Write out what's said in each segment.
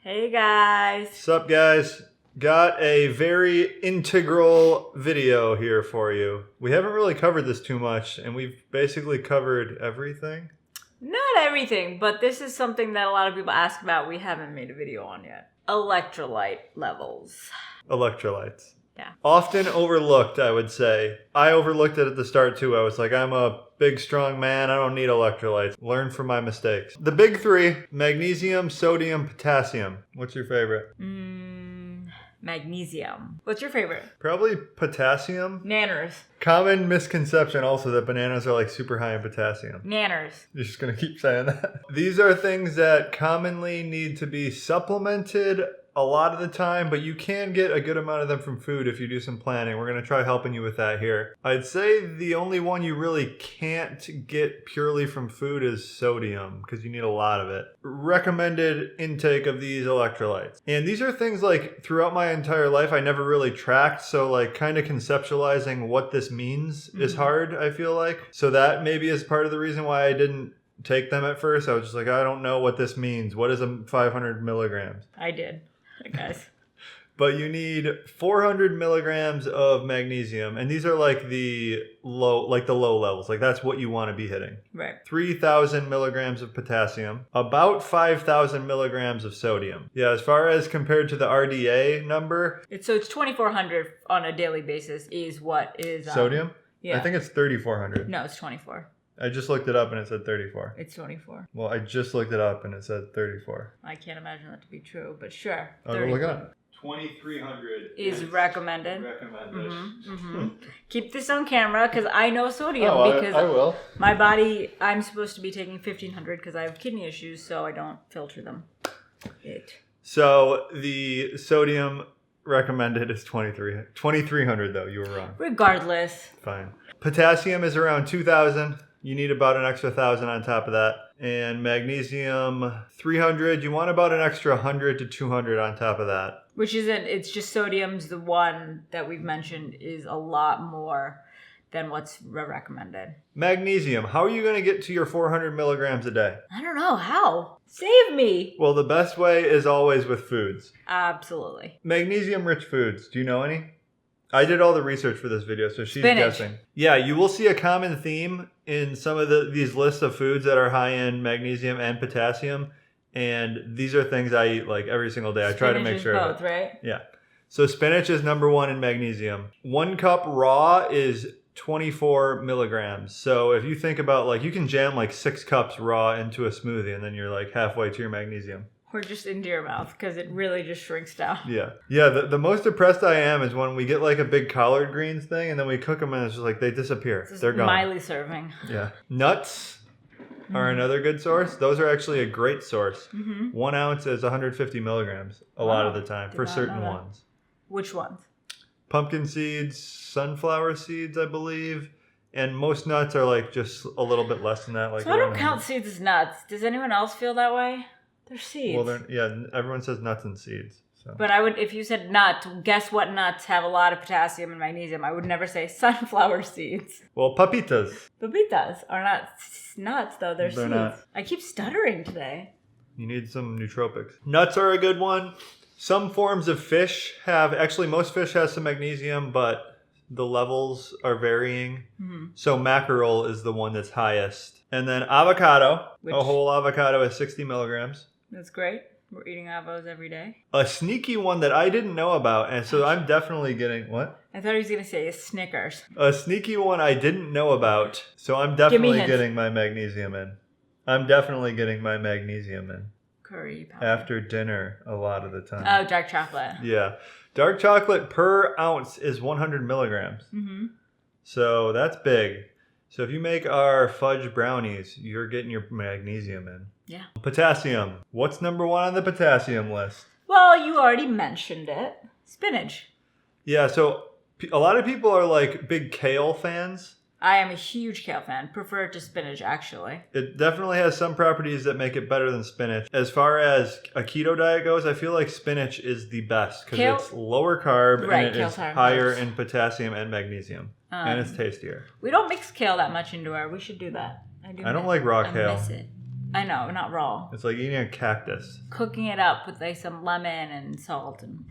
Hey guys. What's up, guys? Got a very integral video here for you. We haven't really covered this too much, and we've basically covered everything. Not everything, but this is something that a lot of people ask about we haven't made a video on yet. Electrolyte levels. Electrolytes. Yeah. Often overlooked, I would say. I overlooked it at the start too. I was like, I'm a big, strong man. I don't need electrolytes. Learn from my mistakes. The big three: magnesium, sodium, potassium. What's your favorite? Magnesium. What's your favorite? Probably potassium. Nanners. Common misconception also that bananas are like super high in potassium. Nanners. You're just going to keep saying that. These are things that commonly need to be supplemented a lot of the time, but you can get a good amount of them from food if you do some planning. We're going to try helping you with that here. I'd say the only one you really can't get purely from food is sodium, because you need a lot of it. Recommended intake of these electrolytes. And these are things like throughout my entire life I never really tracked, so like kind of conceptualizing what this means is hard, I feel like. So that maybe is part of the reason why I didn't take them at first. I was just like, I don't know what this means. What is a 500 milligrams? I did. Guys. But you need 400 milligrams of magnesium, and these are like the low levels. Like that's what you want to be hitting. Right. 3,000 milligrams of potassium, about 5,000 milligrams of sodium. Yeah, as far as compared to the RDA number, It's 2,400 on a daily basis is what is sodium. Yeah. I think it's 3,400. No, it's 24. I just looked it up and it said 34. It's 24. Well, I just looked it up and it said 34. I can't imagine that to be true, but sure. Oh, go look it up. 2,300 is recommended. Recommended. Keep this on camera because I know sodium because I will. my body, I'm supposed to be taking 1,500 because I have kidney issues, so I don't filter them. So the sodium recommended is 2,300 though. You were wrong. Regardless. Fine. Potassium is around 2,000. You need about an extra 1,000 on top of that. And magnesium, 300. You want about an extra 100 to 200 on top of that. Which isn't, it's just sodium's the one that we've mentioned is a lot more than what's recommended. Magnesium. How are you going to get to your 400 milligrams a day? I don't know. How? Save me. Well, the best way is always with foods. Absolutely. Magnesium-rich foods. Do you know any? I did all the research for this video, so she's Spinach. guessing. Yeah, you will see a common theme in some of these lists of foods that are high in magnesium and potassium. And these are things I eat like every single day. I try to make sure both, of it. right? Yeah. So spinach is number one in magnesium. 1 cup raw is 24 milligrams. So if you think about like you can jam like 6 cups raw into a smoothie and then you're like halfway to your magnesium. Or just into your mouth because it really just shrinks down. Yeah. Yeah, the most depressed I am is when we get like a big collard greens thing and then we cook them and it's just like they disappear. They're gone. Miley serving. Yeah. Nuts are another good source. Those are actually a great source. 1 ounce is 150 milligrams a lot of the time for certain ones. Which ones? Pumpkin seeds, sunflower seeds, I believe. And most nuts are like just a little bit less than that. Like so I don't count seeds as nuts. Does anyone else feel that way? They're seeds. Well, everyone says nuts and seeds. So. But I would, if you said nut, guess what nuts have a lot of potassium and magnesium? I would never say sunflower seeds. Well, papitas. Papitas are not nuts, though. They're seeds. Not. I keep stuttering today. You need some nootropics. Nuts are a good one. Some forms of fish actually most fish has some magnesium, but the levels are varying. So mackerel is the one that's highest. And then avocado. A whole avocado is 60 milligrams. That's great. We're eating avos every day. A sneaky one that I didn't know about, and so I'm definitely getting... What? I thought he was going to say Snickers. A sneaky one I didn't know about, so I'm definitely getting my magnesium in. Curry powder. After dinner a lot of the time. Oh, dark chocolate. Yeah. Dark chocolate per ounce is 100 milligrams. So that's big. So if you make our fudge brownies, you're getting your magnesium in. Yeah. Potassium. What's number 1 on the potassium list? Well, you already mentioned it. Spinach. Yeah, so a lot of people are like big kale fans. I am a huge kale fan. Prefer it to spinach, actually. It definitely has some properties that make it better than spinach. As far as a keto diet goes, I feel like spinach is the best because it's lower carb and it is higher in potassium and magnesium. And it's tastier. We don't mix kale that much into our. We should do that. I don't like raw kale. I miss it. I know, not raw. It's like eating a cactus. Cooking it up with like some lemon and salt. And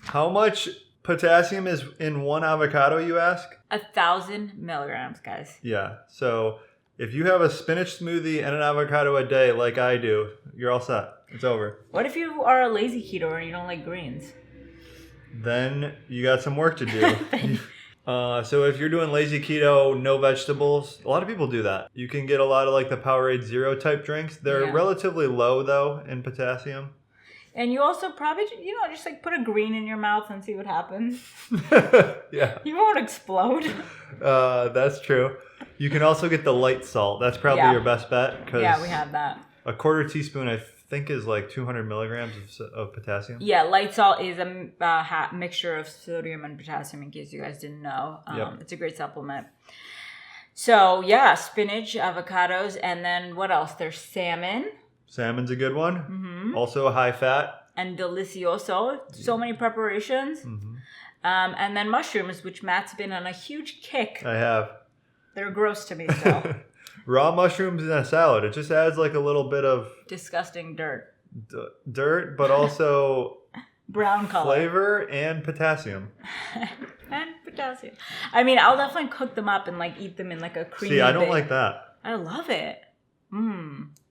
How much potassium is in one avocado, you ask? 1,000 milligrams, guys. Yeah. So if you have a spinach smoothie and an avocado a day like I do, you're all set. It's over. What if you are a lazy keto and you don't like greens? Then you got some work to do. So if you're doing lazy keto, no vegetables, a lot of people do that. You can get a lot of like the Powerade Zero type drinks. They're relatively low though in potassium. And you also probably, just like put a green in your mouth and see what happens. Yeah. You won't explode. That's true. You can also get the light salt. That's probably your best bet. Yeah, we have that. A quarter teaspoon, I think, is like 200 milligrams of potassium. Yeah, light salt is a mixture of sodium and potassium, in case you guys didn't know. It's a great supplement. So, yeah, spinach, avocados, and then what else? There's salmon. Salmon's a good one. Mm-hmm. Also high fat. And delicioso. So many preparations. Mm-hmm. And then mushrooms, which Matt's been on a huge kick. I have. They're gross to me still. Raw mushrooms in a salad. It just adds like a little bit of... disgusting dirt. Dirt, but also... brown color. Flavor and potassium. And potassium. I mean, I'll definitely cook them up and like eat them in like a creamy... See, I don't like that. I love it.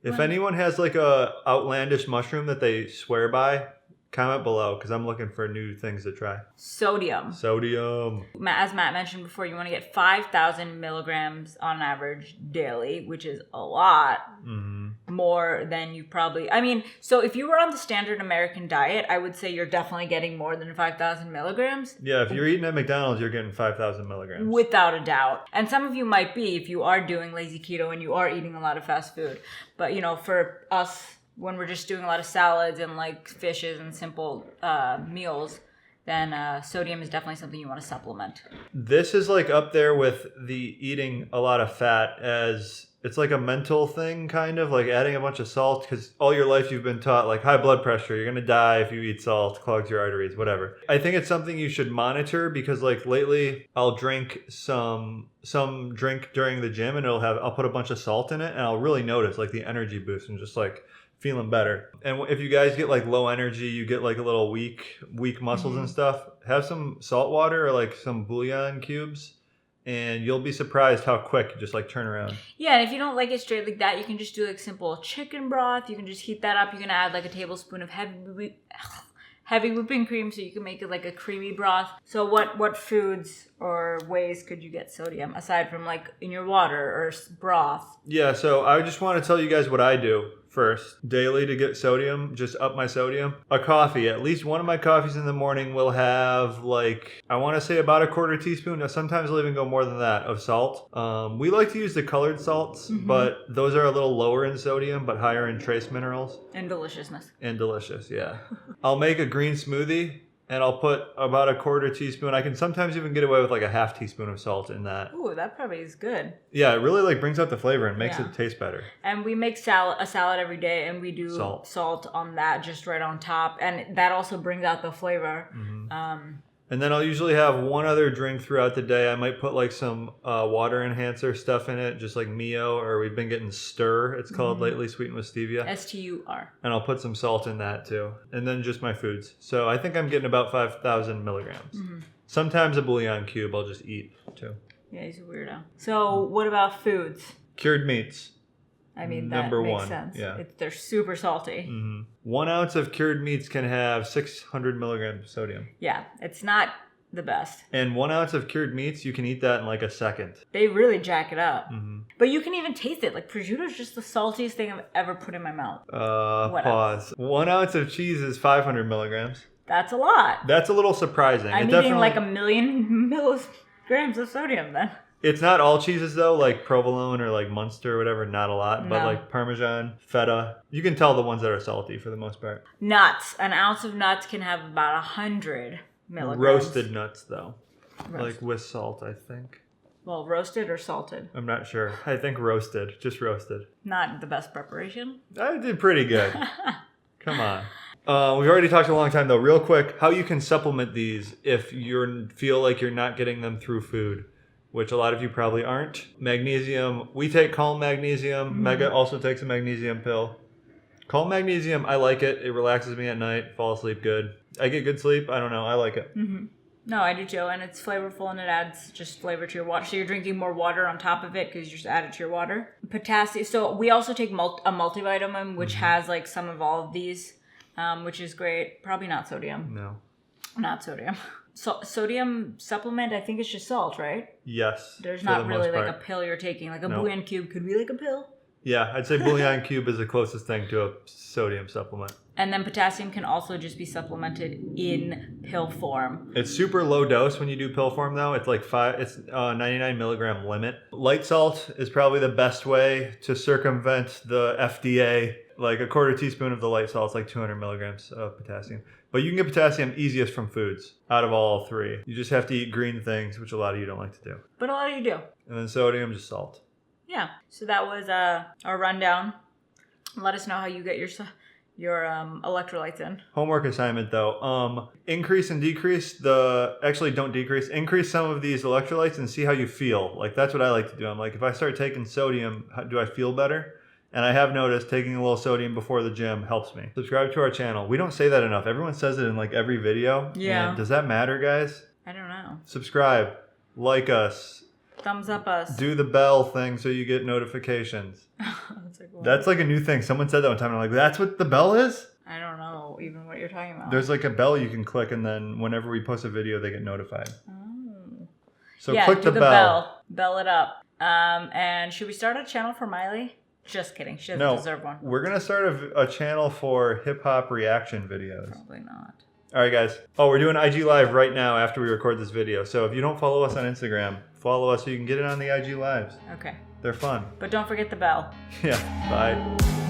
If anyone has like a outlandish mushroom that they swear by, comment below because I'm looking for new things to try. Sodium. As Matt mentioned before, you want to get 5,000 milligrams on average daily, which is a lot more than you probably... I mean, so if you were on the standard American diet, I would say you're definitely getting more than 5,000 milligrams. Yeah, if you're eating at McDonald's, you're getting 5,000 milligrams. Without a doubt. And some of you might be if you are doing lazy keto and you are eating a lot of fast food. But, for us... when we're just doing a lot of salads and like fishes and simple meals, then sodium is definitely something you want to supplement. This is like up there with the eating a lot of fat, as it's like a mental thing, kind of like adding a bunch of salt, because all your life you've been taught like high blood pressure, you're going to die if you eat salt, clogs your arteries, whatever. I think it's something you should monitor because like lately I'll drink some drink during the gym and I'll put a bunch of salt in it and I'll really notice like the energy boost and just like feeling better. And if you guys get like low energy, you get like a little weak muscles and stuff, have some salt water or like some bouillon cubes and you'll be surprised how quick you just like turn around. Yeah, and if you don't like it straight like that, you can just do like simple chicken broth. You can just heat that up. You can add like a tablespoon of heavy whipping cream so you can make it like a creamy broth. So what foods or ways could you get sodium aside from like in your water or broth? Yeah, so I just want to tell you guys what I do first daily to get sodium, just up my sodium. A coffee, at least one of my coffees in the morning will have like, I want to say about a quarter teaspoon. Sometimes I'll even go more than that of salt. We like to use the colored salts, but those are a little lower in sodium, but higher in trace minerals. And deliciousness. And delicious, yeah. I'll make a green smoothie and I'll put about a quarter teaspoon. I can sometimes even get away with like a half teaspoon of salt in that. Ooh, that probably is good. Yeah, it really like brings out the flavor and makes it taste better. And we make a salad every day and we do salt on that just right on top. And that also brings out the flavor. And then I'll usually have one other drink throughout the day. I might put like some water enhancer stuff in it, just like Mio, or we've been getting Stir, it's called lately, sweetened with stevia. STUR. And I'll put some salt in that too. And then just my foods. So I think I'm getting about 5,000 milligrams. Sometimes a bouillon cube I'll just eat too. Yeah, he's a weirdo. So what about foods? Cured meats. I mean, that makes sense. Yeah. They're super salty. 1 ounce of cured meats can have 600 milligrams of sodium. Yeah, it's not the best. And 1 ounce of cured meats, you can eat that in like a second. They really jack it up. But you can even taste it. Like prosciutto is just the saltiest thing I've ever put in my mouth. Pause. 1 ounce of cheese is 500 milligrams. That's a lot. That's a little surprising. I'm eating like 1 million milligrams of sodium then. It's not all cheeses though, like provolone or like Munster or whatever, not a lot. But like Parmesan, feta, you can tell the ones that are salty for the most part. Nuts. An ounce of nuts can have about 100 milligrams. Roasted nuts though. Like with salt, I think. Well, roasted or salted? I'm not sure. I think roasted. Just roasted. Not the best preparation? I did pretty good. Come on. We've already talked a long time though. Real quick, how you can supplement these if you feel like you're not getting them through food. which a lot of you probably aren't. Magnesium, we take Calm Magnesium. Mega also takes a magnesium pill. Calm Magnesium, I like it. It relaxes me at night, fall asleep good. I get good sleep. I don't know. I like it. No, I do too, and it's flavorful, and it adds just flavor to your water. So you're drinking more water on top of it because you just add it to your water. Potassium. So we also take a multivitamin, which has like some of all of these, which is great. Probably not sodium. No. Not sodium. So sodium supplement, I think it's just salt, right? Yes. There's not really like a pill you're taking, like a bouillon cube could be like a pill. Yeah, I'd say bouillon cube is the closest thing to a sodium supplement. And then potassium can also just be supplemented in pill form. It's super low dose when you do pill form though. It's like 99 milligram limit. Light salt is probably the best way to circumvent the FDA. Like a quarter teaspoon of the light salt is like 200 milligrams of potassium. But you can get potassium easiest from foods out of all three. You just have to eat green things, which a lot of you don't like to do. But a lot of you do. And then sodium, just salt. Yeah. So that was our rundown. Let us know how you get your electrolytes in. Homework assignment though. Increase and decrease don't decrease. Increase some of these electrolytes and see how you feel. Like that's what I like to do. I'm like, if I start taking sodium, do I feel better? And I have noticed taking a little sodium before the gym helps me. Subscribe to our channel. We don't say that enough. Everyone says it in like every video. Yeah. And does that matter, guys? I don't know. Subscribe. Like us. Thumbs up us. Do the bell thing so you get notifications. That's like a new thing. Someone said that one time and I'm like, that's what the bell is? I don't know even what you're talking about. There's like a bell you can click and then whenever we post a video, they get notified. Oh. So click the bell. Bell it up. And should we start a channel for Miley? Just kidding. She doesn't deserve one. We're going to start a channel for hip-hop reaction videos. Probably not. All right, guys. Oh, we're doing IG Live right now after we record this video. So if you don't follow us on Instagram, follow us so you can get it on the IG Lives. Okay. They're fun. But don't forget the bell. Yeah. Bye.